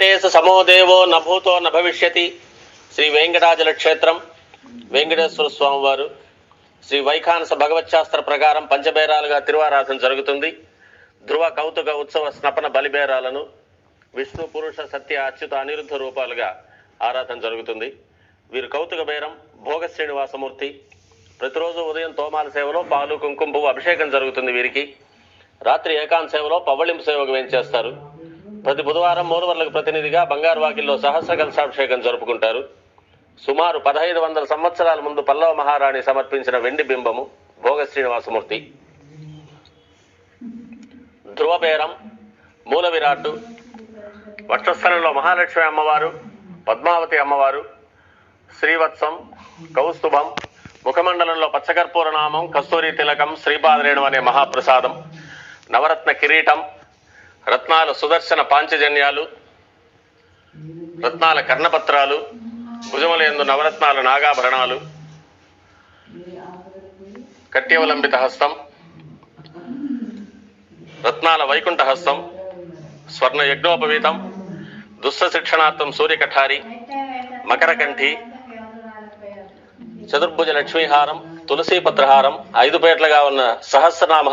వెంకటేశ సమోదేవో నభూతో నభవిష్యతి. శ్రీ వెంకటాచల క్షేత్రం వెంకటేశ్వర స్వామి వారు శ్రీ వైఖానస భగవత్శాస్త్ర ప్రకారం పంచబేరాలుగా తిరువారాధన జరుగుతుంది. ధ్రువ కౌతుక ఉత్సవ స్నపన బలిబేరాలను విష్ణు పురుష సత్య అచ్యుత అనిరుద్ధ రూపాలుగా ఆరాధన జరుగుతుంది. వీరు కౌతుక బేరం భోగ శ్రీనివాసమూర్తి. ప్రతిరోజు ఉదయం తోమాల సేవలో పాలు కుంకుమ పువ్వు అభిషేకం జరుగుతుంది. వీరికి రాత్రి ఏకాంత సేవలో పవ్వళింపు సేవకు వేంచేస్తారు. ప్రతి బుధవారం మూలవర్లకు ప్రతినిధిగా బంగారు వాకిల్లో సహస్ర కలశాభిషేకం జరుపుకుంటారు. సుమారు 1500 సంవత్సరాల ముందు పల్లవ మహారాణి సమర్పించిన వెండి బింబము భోగ శ్రీనివాసమూర్తి. ధ్రువబేరం మూల విరాట్టు. వక్షస్థలంలో మహాలక్ష్మి అమ్మవారు, పద్మావతి అమ్మవారు, శ్రీవత్సం, కౌస్తుభం, ముఖమండలంలో పచ్చకర్పూర నామం, కస్తూరి తిలకం, శ్రీపాదరేణు అనే మహాప్రసాదం, నవరత్న కిరీటం, రత్నాల సుదర్శన పాంచజన్యాలు, రత్నాల కర్ణపత్రాలు, భుజములందు నవరత్నాల నాగాభరణాలు, కట్యవలంబిత హస్తం, రత్నాల వైకుంఠ హస్తం, స్వర్ణ యజ్ఞోపవీతం, దుస్స శిక్షణార్థం సూర్యకఠారి, మకరకంఠి, చతుర్భుజ లక్ష్మీహారం, తులసీపత్రహారం, 5 పేట్లుగా ఉన్న సహస్రనామ